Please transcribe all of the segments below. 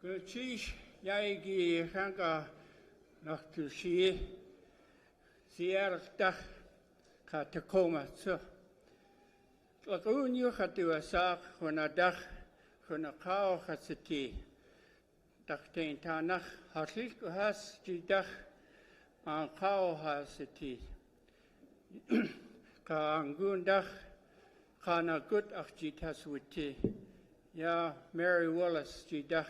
Chish yaigi hanga nach tu shi Sealaska ka Tacoma so. Lagunyu hatu asak hona dach hona kao hasiti. Dachtain tanach haslik has jidach an kao hasiti. Ka angundach kana gut ach jitas witi. Ya Mary Willis jidach.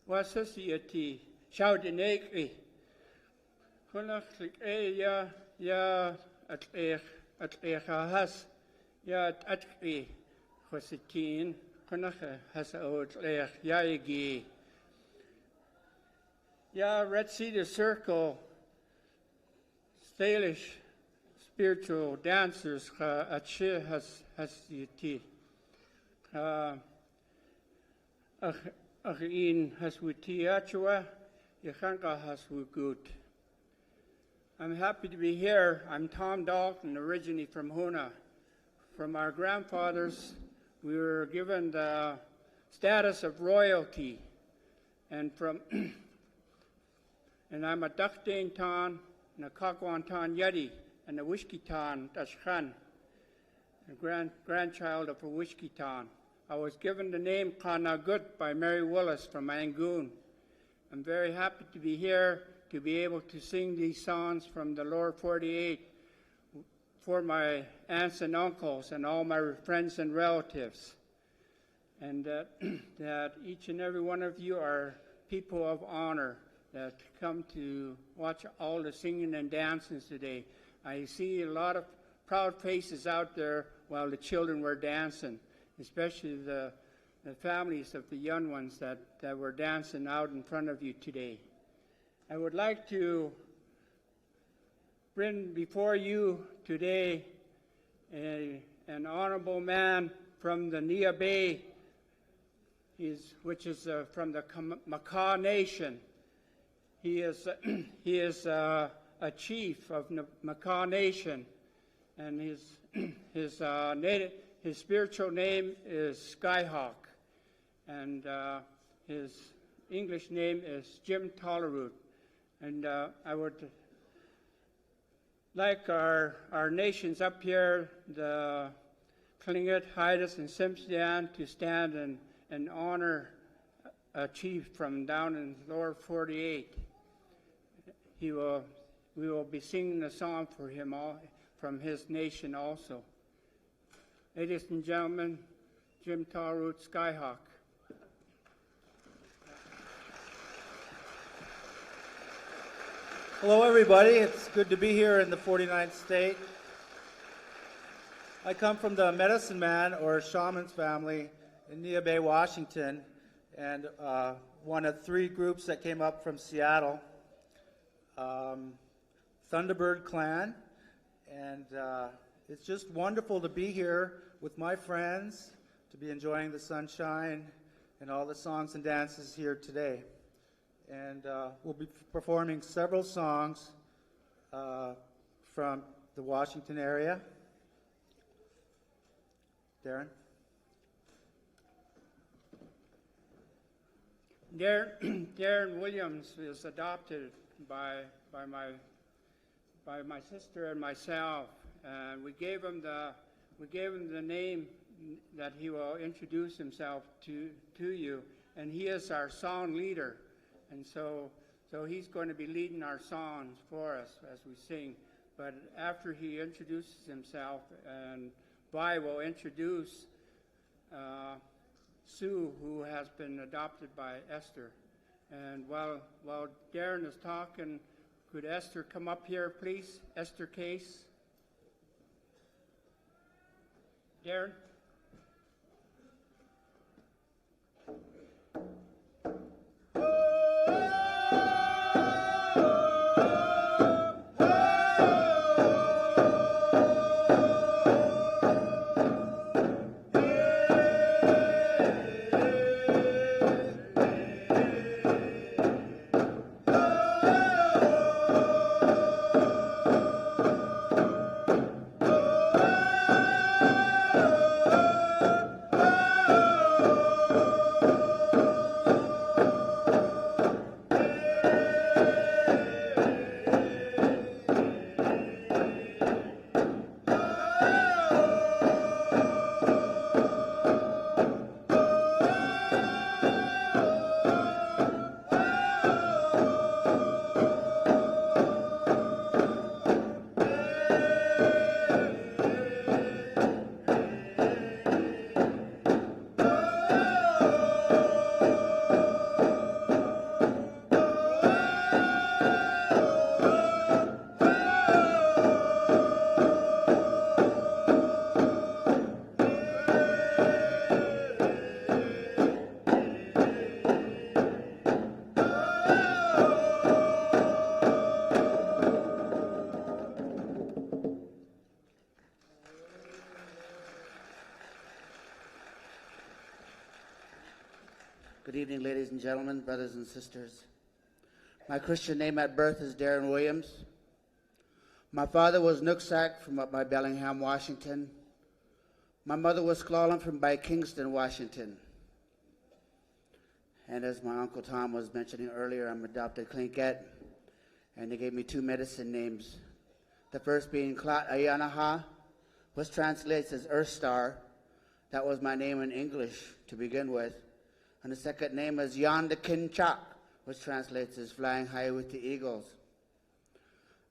Wasasiati Shaudinekri. Hunachlik ya at has ya atri Hositin Hunach has out yaigi. Ya Red Cedar Circle Stalish spiritual dancers at she has yati. In Haswitiachua, Yahanka Haswugut. I'm happy to be here. I'm Tom Dalton, originally from Huna. From our grandfathers, we were given the status of royalty. And I'm a Duckdane Tan, and a Kakwan Tan Yeti, and a Wishki Tan Dashkhan, a grandchild of a Wishki Tan. I was given the name Kanagut by Mary Willis from Angoon. I'm very happy to be here to be able to sing these songs from the Lower 48 for my aunts and uncles and all my friends and relatives. And that each and every one of you are people of honor that come to watch all the singing and dancing today. I see a lot of proud faces out there while the children were dancing, especially the families of the young ones that were dancing out in front of you today. I would like to bring before you today an honorable man from the Nia Bay, which is from the Makah Nation. He is a chief of the Makah Nation, and his spiritual name is Skyhawk, and his English name is Jim Tolerud. And I would like our nations up here, the Tlingit, Haidas, and Tsimshian, to stand and honor a chief from down in the lower 48. We will be singing a song for him from his nation also. Ladies and gentlemen, Jim Tolerud, Skyhawk. Hello everybody, it's good to be here in the 49th state. I come from the medicine man or shaman's family in Nia Bay, Washington, and one of three groups that came up from Seattle, Thunderbird Clan, and it's just wonderful to be here with my friends, to be enjoying the sunshine and all the songs and dances here today. And we'll be performing several songs from the Washington area. Darren? Darren Williams is adopted by my sister and myself, and we gave him the name that he will introduce himself to you, and he is our song leader. And so he's going to be leading our songs for us as we sing. But after he introduces himself, and Vi will introduce Sue, who has been adopted by Esther. And while Darren is talking, could Esther come up here, please? Esther Case. Darren? Good evening, ladies and gentlemen, brothers and sisters. My Christian name at birth is Darren Williams. My father was Nooksack from up by Bellingham, Washington. My mother was Clallam from by Kingston, Washington. And as my Uncle Tom was mentioning earlier, I'm adopted Tlingit, and they gave me two medicine names. The first being Klat Ayanaha, which translates as Earth Star. That was my name in English to begin with. And the second name is Yonda Kinchak, which translates as Flying High with the Eagles.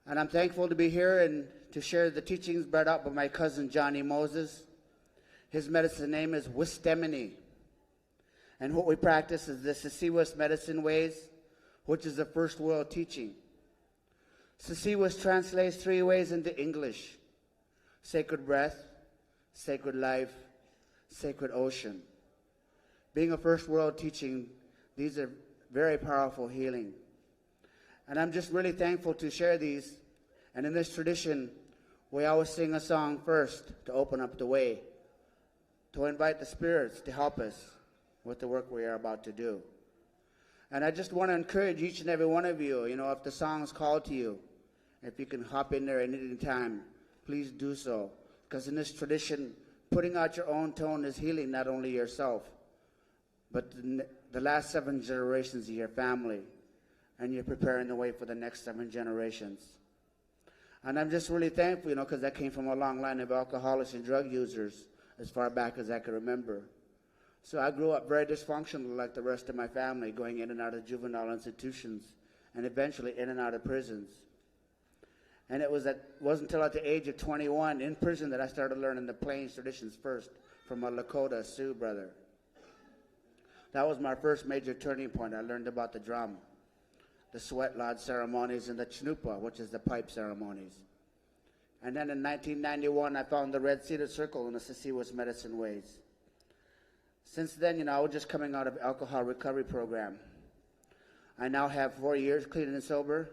And I'm thankful to be here and to share the teachings brought up by my cousin Johnny Moses. His medicine name is Wistemini. And what we practice is the Sisiwas medicine ways, which is the first world teaching. Sisiwas translates three ways into English: sacred breath, sacred life, sacred ocean. Being a first world teaching, these are very powerful healing. And I'm just really thankful to share these. And in this tradition, we always sing a song first to open up the way, to invite the spirits to help us with the work we are about to do. And I just want to encourage each and every one of you, if the song is called to you, if you can hop in there at any time, please do so. Because in this tradition, putting out your own tone is healing not only yourself, but the last 7 generations of your family, and you're preparing the way for the next 7 generations. And I'm just really thankful, because I came from a long line of alcoholics and drug users as far back as I can remember. So I grew up very dysfunctional like the rest of my family, going in and out of juvenile institutions and eventually in and out of prisons. And it wasn't until at the age of 21 in prison that I started learning the Plains traditions first from a Lakota Sioux brother. That was my first major turning point. I learned about the drum, the sweat lodge ceremonies, and the Chinoopa, which is the pipe ceremonies. And then in 1991, I found the Red Cedar Circle in the Sisiwas medicine ways. Since then, I was just coming out of alcohol recovery program. I now have 4 years clean and sober.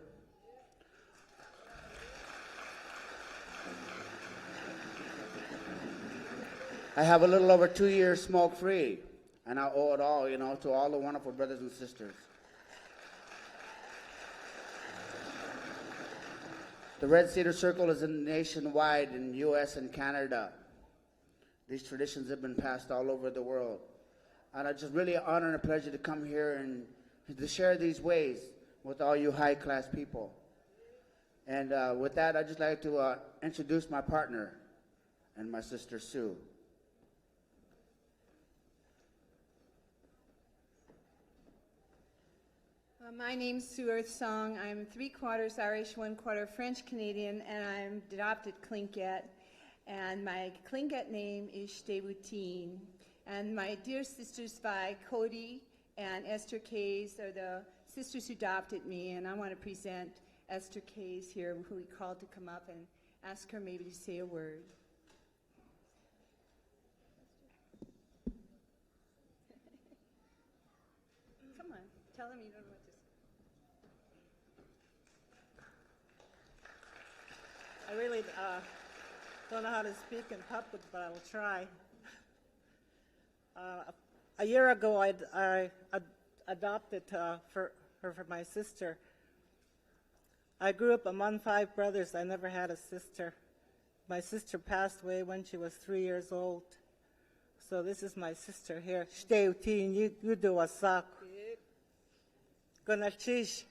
I have a little over 2 years smoke-free, and I owe it all, to all the wonderful brothers and sisters. The Red Cedar Circle is nationwide in the U.S. and Canada. These traditions have been passed all over the world. And it's just really an honor and a pleasure to come here and to share these ways with all you high-class people. And with that, I'd just like to introduce my partner and my sister, Sue. My name's Sue Earthsong. I'm 3/4 Irish, 1/4 French Canadian, and I'm adopted Tlingit. And my Tlingit name is Shtewutine. And my dear sisters Vi, Cody, and Esther Kays are the sisters who adopted me. And I want to present Esther Kays here, who we called to come up and ask her maybe to say a word. Come on, tell them you don't know what to say. I really don't know how to speak in public, but I will try. A year ago, I adopted her for my sister. I grew up among 5 brothers. I never had a sister. My sister passed away when she was 3 years old. So this is my sister here. Shtewutine, you do a sock. Gonachish.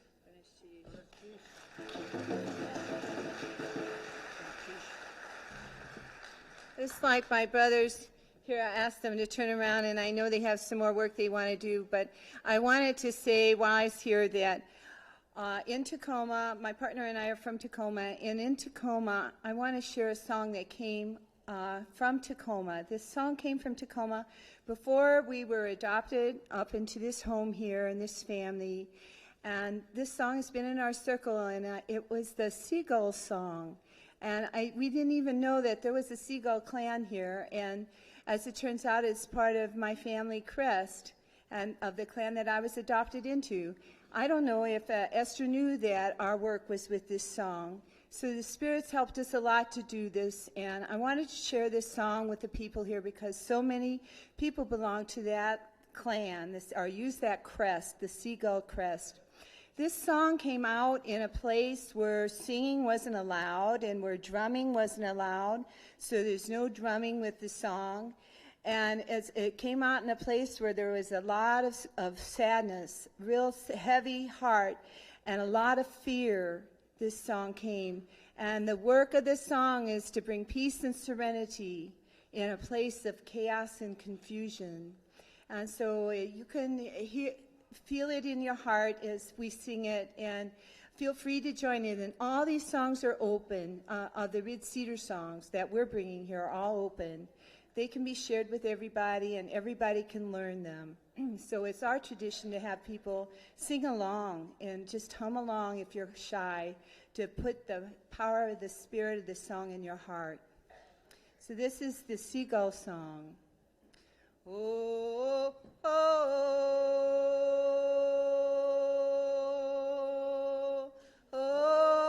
Just like my brothers here, I asked them to turn around, and I know they have some more work they want to do, but I wanted to say while I was here that in Tacoma, my partner and I are from Tacoma, and in Tacoma, I want to share a song that came from Tacoma. This song came from Tacoma before we were adopted up into this home here and this family, and this song has been in our circle, and it was the Seagull song. And we didn't even know that there was a Seagull clan here. And as it turns out, it's part of my family crest and of the clan that I was adopted into. I don't know if Esther knew that our work was with this song. So the spirits helped us a lot to do this. And I wanted to share this song with the people here because so many people belong to that clan, or use that crest, the seagull crest. This song came out in a place where singing wasn't allowed and where drumming wasn't allowed, so there's no drumming with the song. And it came out in a place where there was a lot of sadness, real heavy heart, and a lot of fear. This song came. And the work of this song is to bring peace and serenity in a place of chaos and confusion. And so you can feel it in your heart as we sing it, and feel free to join in. And all these songs are open. The Red Cedar songs that we're bringing here are all open. They can be shared with everybody, and everybody can learn them. So it's our tradition to have people sing along and just hum along if you're shy, to put the power of the spirit of the song in your heart. So this is the Seagull Song. Oh, oh, oh,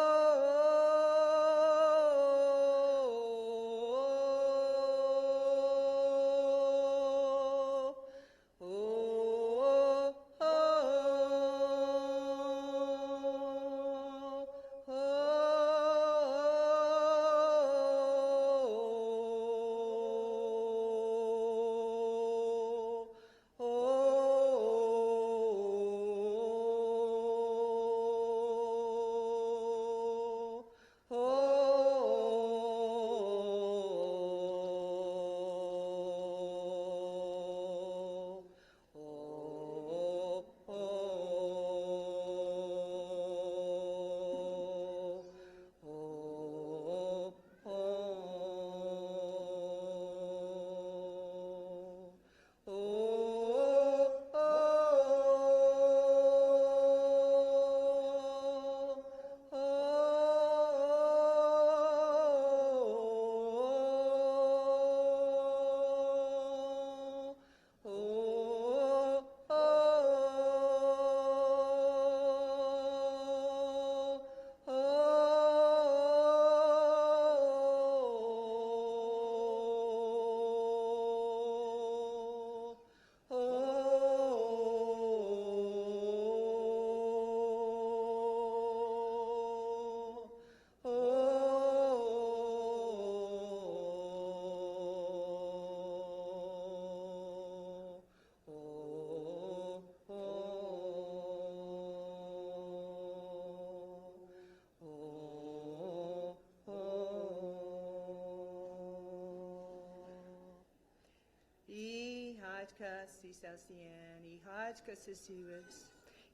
Ihajka sisiwis,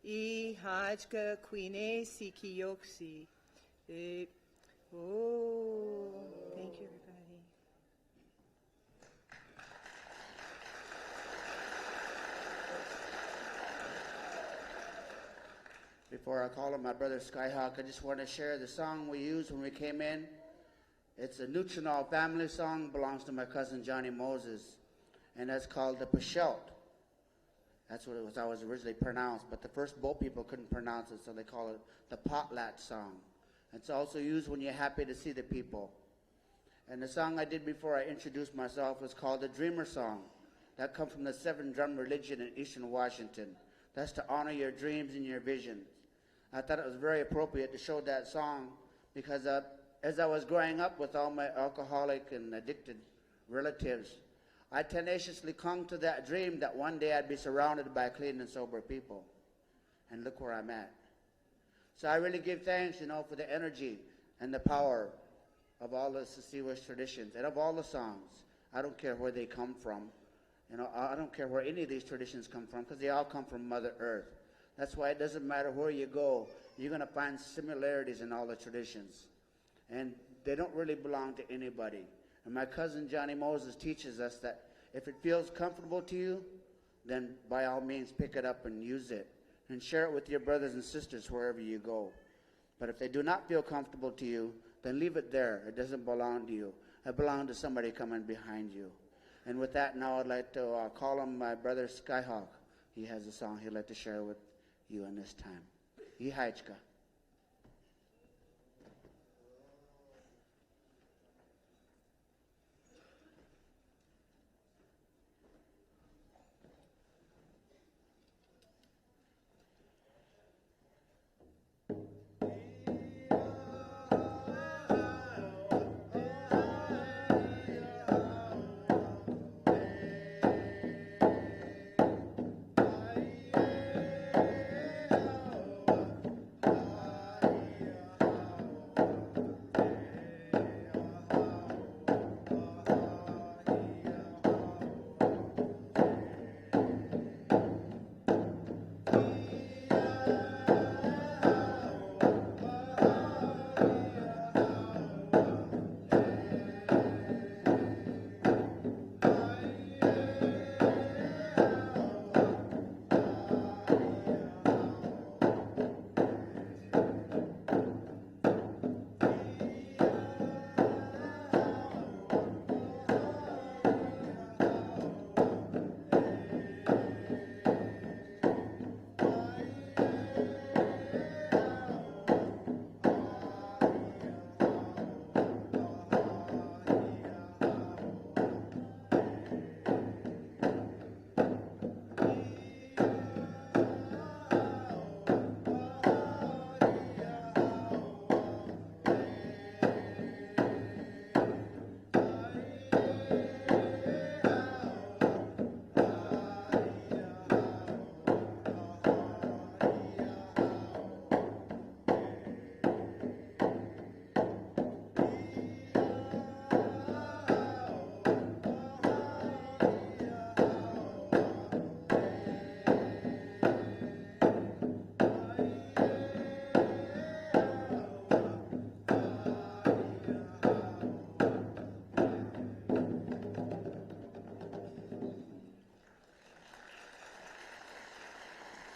Ihajka quine sikiyoksi. Oh, thank you, everybody. Before I call on my brother Skyhawk, I just want to share the song we used when we came in. It's a Nuchinal family song, belongs to my cousin Johnny Moses, and that's called the Pashelt. That's what it was. I was originally pronounced, but the first boat people couldn't pronounce it, so they call it the Potlatch song. It's also used when you're happy to see the people. And the song I did before I introduced myself was called the Dreamer Song. That comes from the 7-drum religion in Eastern Washington. That's to honor your dreams and your visions. I thought it was very appropriate to show that song because as I was growing up with all my alcoholic and addicted relatives, I tenaciously clung to that dream that one day I'd be surrounded by clean and sober people. And look where I'm at. So I really give thanks, for the energy and the power of all the Sissiwish traditions and of all the songs. I don't care where they come from. I don't care where any of these traditions come from because they all come from Mother Earth. That's why it doesn't matter where you go, you're going to find similarities in all the traditions. And they don't really belong to anybody. And my cousin Johnny Moses teaches us that if it feels comfortable to you, then by all means pick it up and use it. And share it with your brothers and sisters wherever you go. But if they do not feel comfortable to you, then leave it there. It doesn't belong to you. It belongs to somebody coming behind you. And with that, now I'd like to call on my brother Skyhawk. He has a song he'd like to share with you in this time. Ihajka.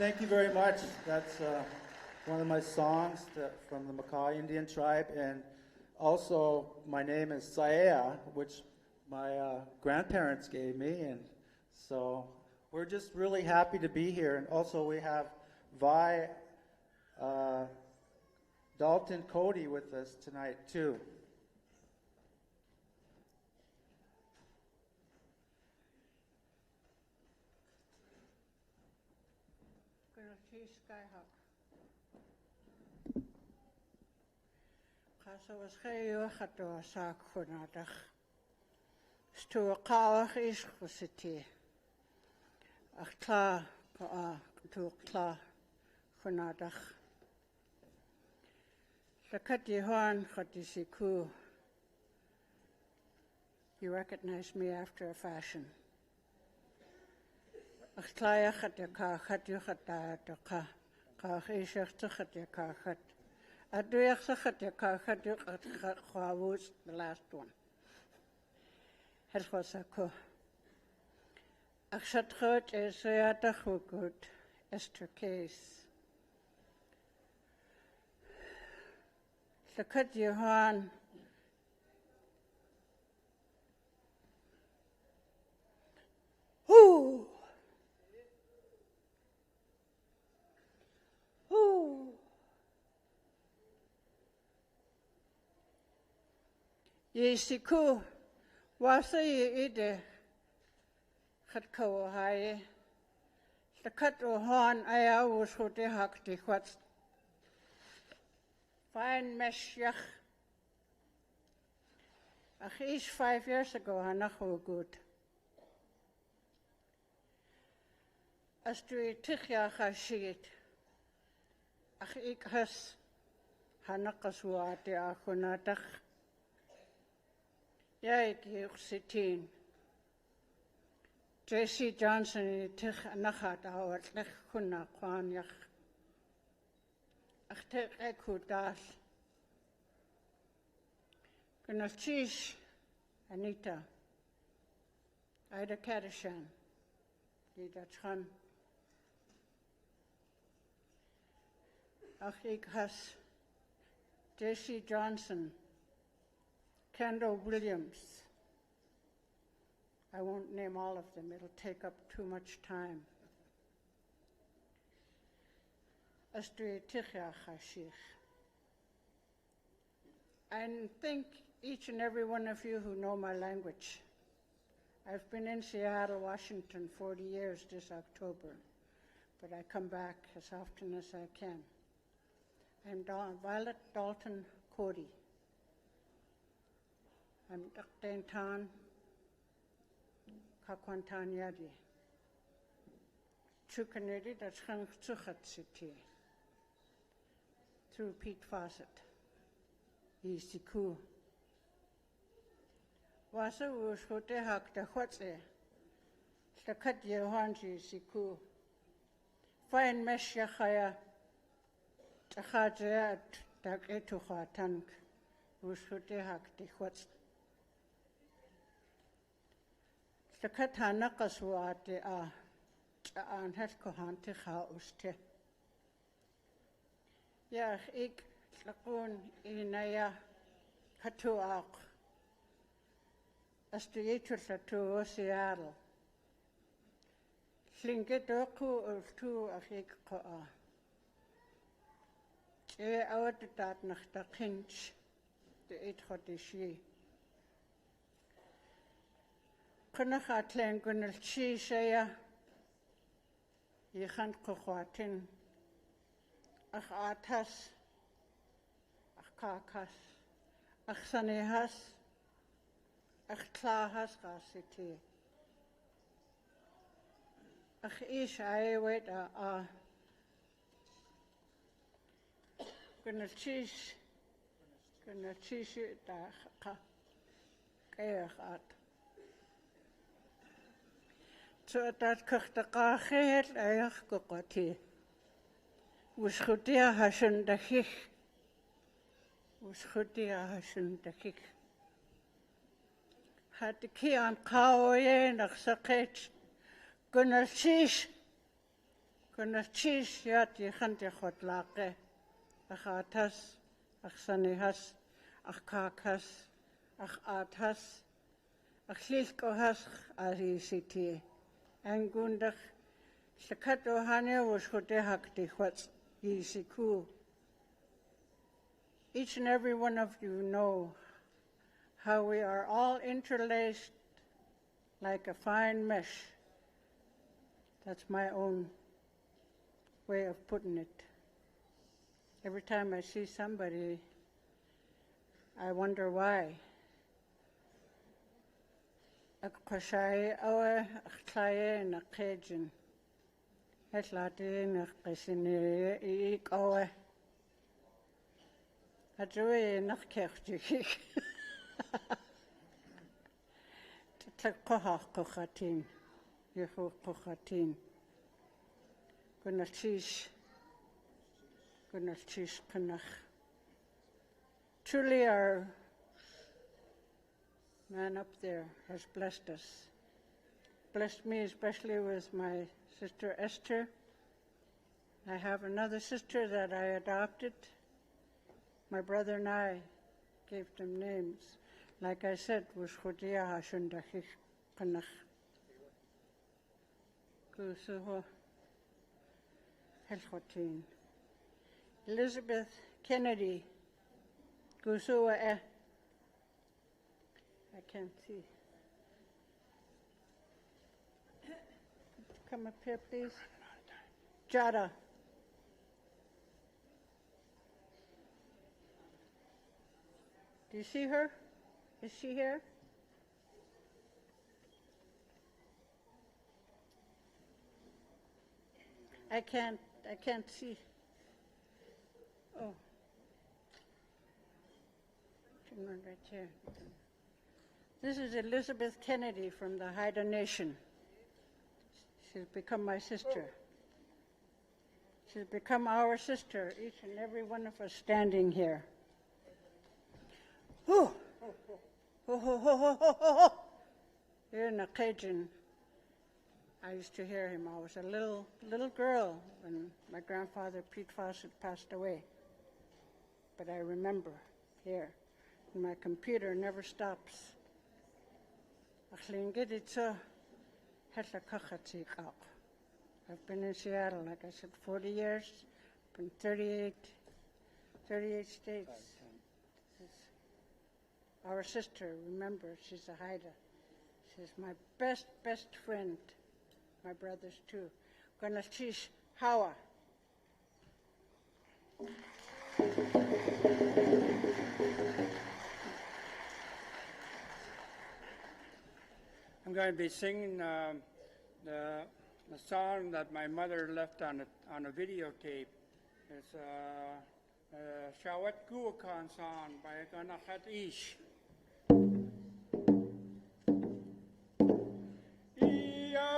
Thank you very much. That's one of my songs from the Macaw Indian tribe. And also, my name is Saea, which my grandparents gave me. And so we're just really happy to be here. And also, we have Vi Dalton Cody with us tonight, too. Zoals gij gaat door zaak vandaag. Stoer kouwig is gezeten. Ach klaar, toe klaar vandaag. De kat die hoorn gaat die ziku. You recognize me after a fashion. Ach klaar gaat je gaat je gaat daar de kouwig is echt gaat je gaat. I do exact the last one. Het was a co. Achat goed is ja toch goed. Esther case. The cut you on. Whoo! Whoo! Yesiku, wasa ide, kat kawa haye. The cut o horn I was who de hak de what's fine mesh yach. Ach, 5 years ago, hanach o good. As to a tichya hashit. Ach, ik has hanakas de achunatach. Ja, ik heb gezien. J.C. Johnson tegen nacht houdt leg kunna kwaan ja. Achter ik goed daar. Kunnen cheese Anita. Ida Kadishan. Die dat gaan. Ach, ik has J.C. Johnson. Kendall Williams. I won't name all of them, it'll take up too much time. Astri Tichya Chashich. I think each and every one of you who know my language. I've been in Seattle, Washington 40 years this October, but I come back as often as I can. I'm Violet Dalton Cody. I'm Dr. Tan Kakwantan Yadi. Chukanedi, that's Hank Tsuchat City. Through Pete Fawcett. Yisiku. Wasa was Hote Hak the Hotse. Stakat Yehanji Siku. Fine mesh Yahaya. Tahaja Tak Etuha Tank. Was Hote Hak the Hotse. The katana kaswate aan het kohante gauste. Ja, ik slakoon inaya katuak. As de eter to Seattle. Slinke doku of two of ik ko. Out dat nach der kinch. De eet had de she. Kunnen gaat leen kunnen cheesea. Je gaat kochwatin. Ach atas. Ach kakas. Ach sanehas. Ach klaahas gasiti. Ach is ai weet kunnen cheese. Kunnen cheese daar ka. Kaya gaat. So dat kachta gehet ayach kokoti. Was godia hasen dachich. Was godia hasen dachich. Had de kian kauwe nach saket. Gunnar shish. Kuna cheese yati khante khot laqe. Ach atas, ach sanihas, ach kakas, ach atas, ach lilkohas ari siti. Angundach, sakato hane was khote hakti what's yisiku. Each and every one of you know how we are all interlaced like a fine mesh. That's my own way of putting it. Every time I see somebody, I wonder why. Akashai awe akhlaye na kejin. Etlati na qisini ik awe. Adwe na kechji. Taqaha qatin. Yehu qatin. Kunatish Kanach. Truly, our man up there has blessed us. Blessed me especially with my sister Esther. I have another sister that I adopted. My brother and I gave them names. Like I said, was Khudia Hashundakh Kanach. Kusuho Helchotin. Elizabeth Kennedy. Gusua I can't see. Come up here, please. Jada. Do you see her? Is she here? I can't see. Oh. Right here. This is Elizabeth Kennedy from the Haida Nation. She's become my sister. She's become our sister, each and every one of us standing here. Ooh. Here in the Cajun, I used to hear him. I was a little girl when my grandfather, Pete Fawcett, passed away. But I remember here, and my computer never stops. I've been in Seattle, like I said, 40 years, been 38 states. Our sister, remember, she's a Haida. She's my best friend. My brothers too. Gonna teach Hawa. I'm going to be singing the song that my mother left on a videotape. It's Shawat Guwakan song by Ganachat Ish. Iyo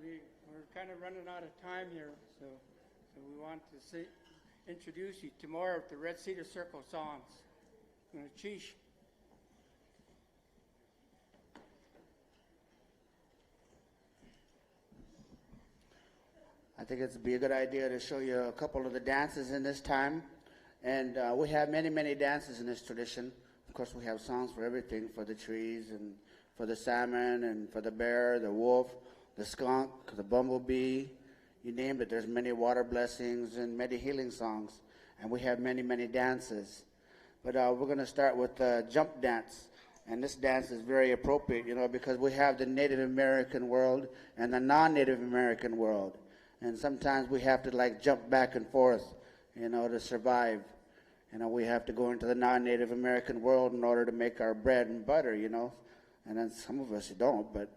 We're kind of running out of time here, so we want to introduce you to more of the Red Cedar Circle songs. Chish. I think it'd be a good idea to show you a couple of the dances in this time. And we have many, many dances in this tradition. Of course, we have songs for everything, for the trees and for the salmon and for the bear, the wolf, the skunk, the bumblebee. You name it, there's many water blessings and many healing songs. And we have many, many dances. But we're going to start with the jump dance. And this dance is very appropriate, because we have the Native American world and the non-Native American world. And sometimes we have to jump back and forth, to survive. We have to go into the non-Native American world in order to make our bread and butter, And then some of us don't, but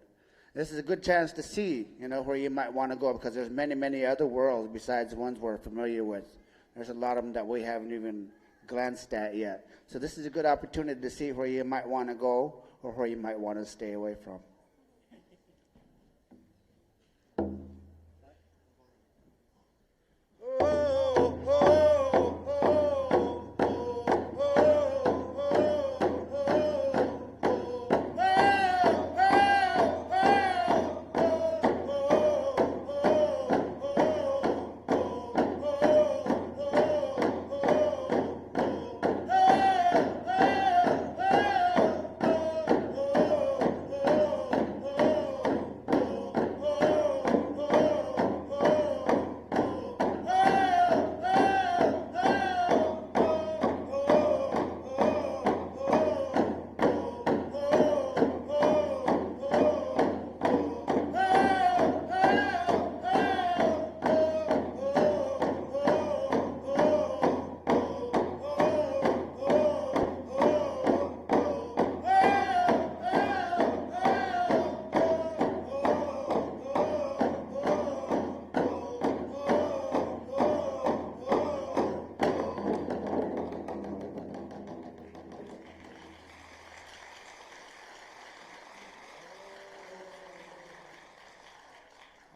this is a good chance to see, where you might want to go, because there's many, many other worlds besides the ones we're familiar with. There's a lot of them that we haven't even glanced at yet. So this is a good opportunity to see where you might want to go or where you might want to stay away from.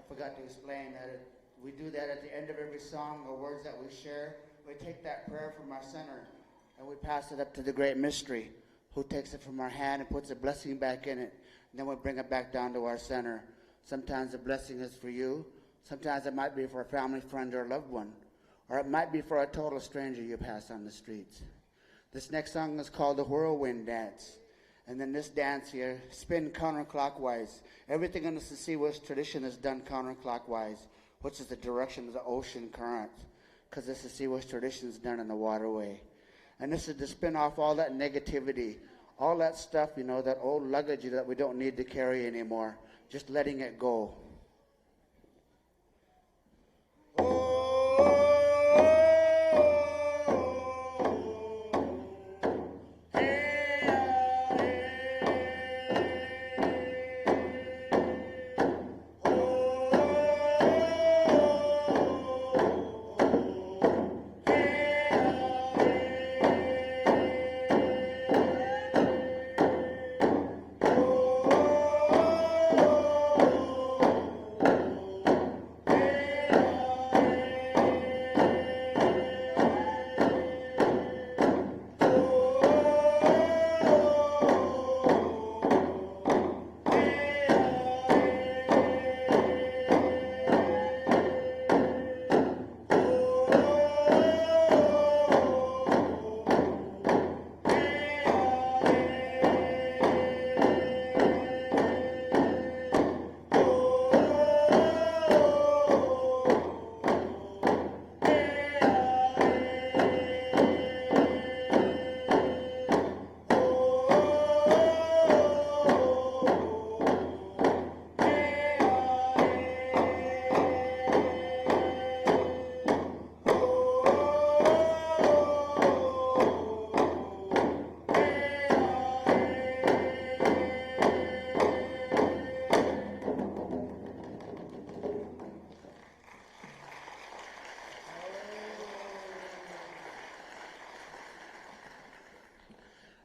Forgot to explain that we do that at the end of every song, the words that we share. We take that prayer from our center and we pass it up to the great mystery, who takes it from our hand and puts a blessing back in it. And then we bring it back down to our center. Sometimes the blessing is for you. Sometimes it might be for a family, friend, or loved one. Or it might be for a total stranger you pass on the streets. This next song is called the Whirlwind Dance. And then this dance here, spin counterclockwise. Everything in the Sisiwas tradition is done counterclockwise, which is the direction of the ocean current, because the Sisiwas tradition is done in the waterway. And this is to spin off all that negativity, all that stuff, that old luggage that we don't need to carry anymore, just letting it go.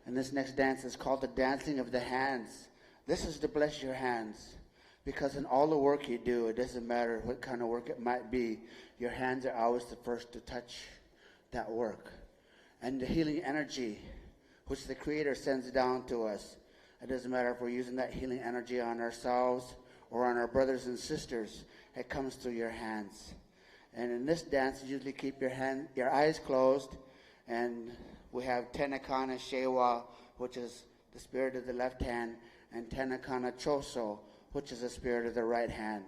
And this next dance is called the Dancing of the Hands. This is to bless your hands. Because in all the work you do, it doesn't matter what kind of work it might be, your hands are always the first to touch that work. And the healing energy, which the Creator sends down to us, it doesn't matter if we're using that healing energy on ourselves or on our brothers and sisters, it comes through your hands. And in this dance, you usually keep your eyes closed, and we have Tenakana Shewa, which is the spirit of the left hand, and Tenakana Choso, which is the spirit of the right hand.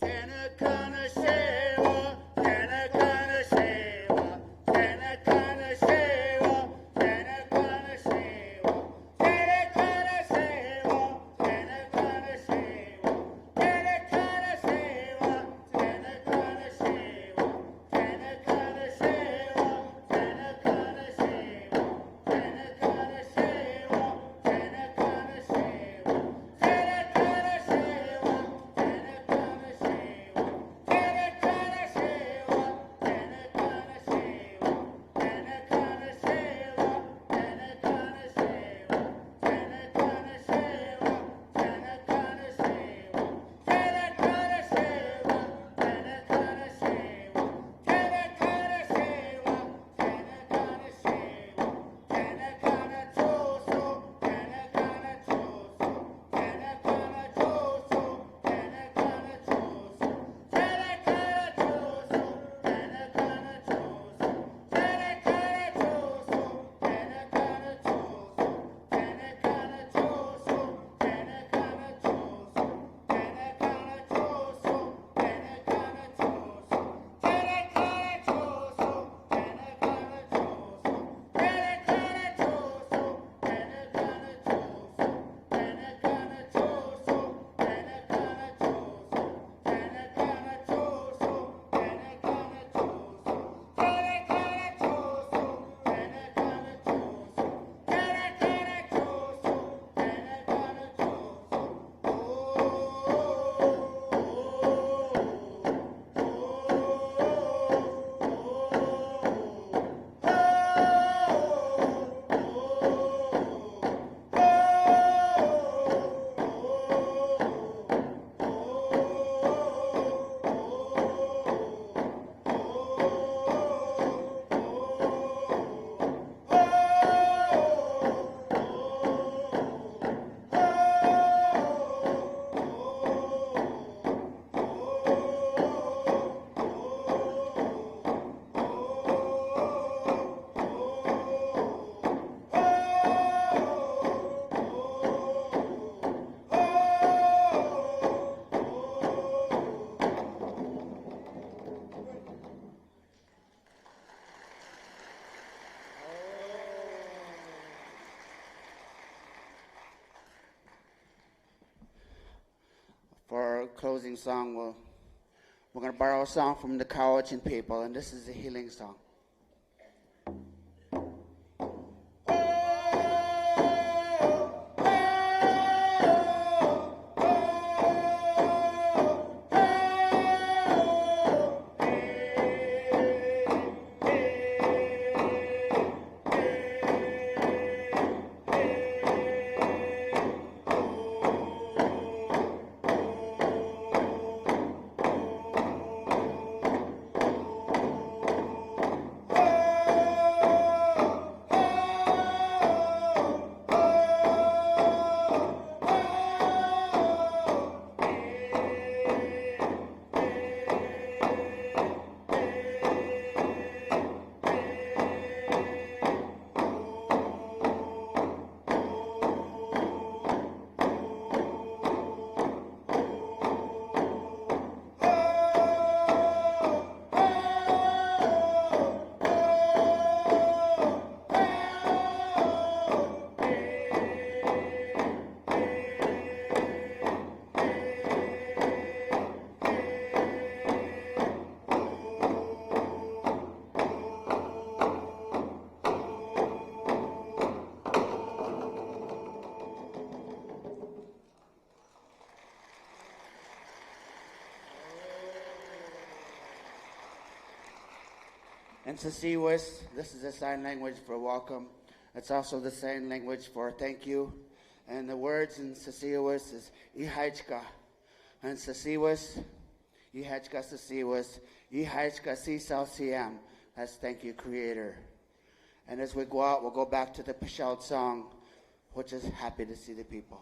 Tenakana Shewa, Tenakana Shewa, Tenakana Shewa, Tenakana Shewa, Tenakana Shewa, Tenakana Shewa, Tenakana Shewa, Tenakana Shewa, Tenakana Shewa, Tenakana Shewa, Tenakana Shewa, Tenakana Shewa, Tenakana Shewa, Tenakana For our closing song, we're going to borrow a song from the Cowichan people, and this is a healing song. In Sasiwis, this is the sign language for welcome. It's also the sign language for thank you. And the words in Sasiwas is Ihaichka. And Sasiwas, Ihaichka Sasiwas, Ihaichka Sisal Siam. That's thank you, Creator. And as we go out, we'll go back to the Peshaut song, which is happy to see the people.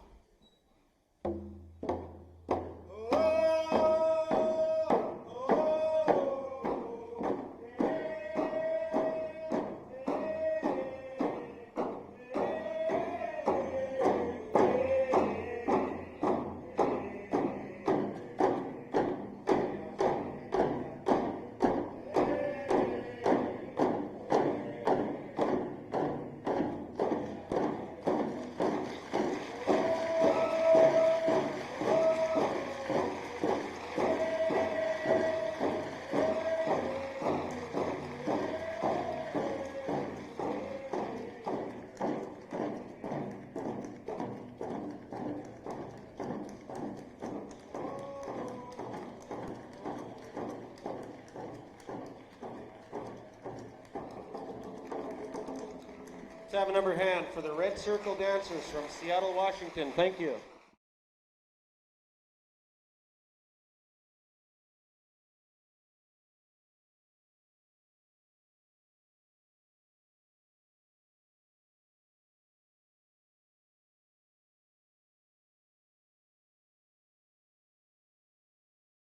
Let's have a number hand for the Red Circle dancers from Seattle, Washington. Thank you.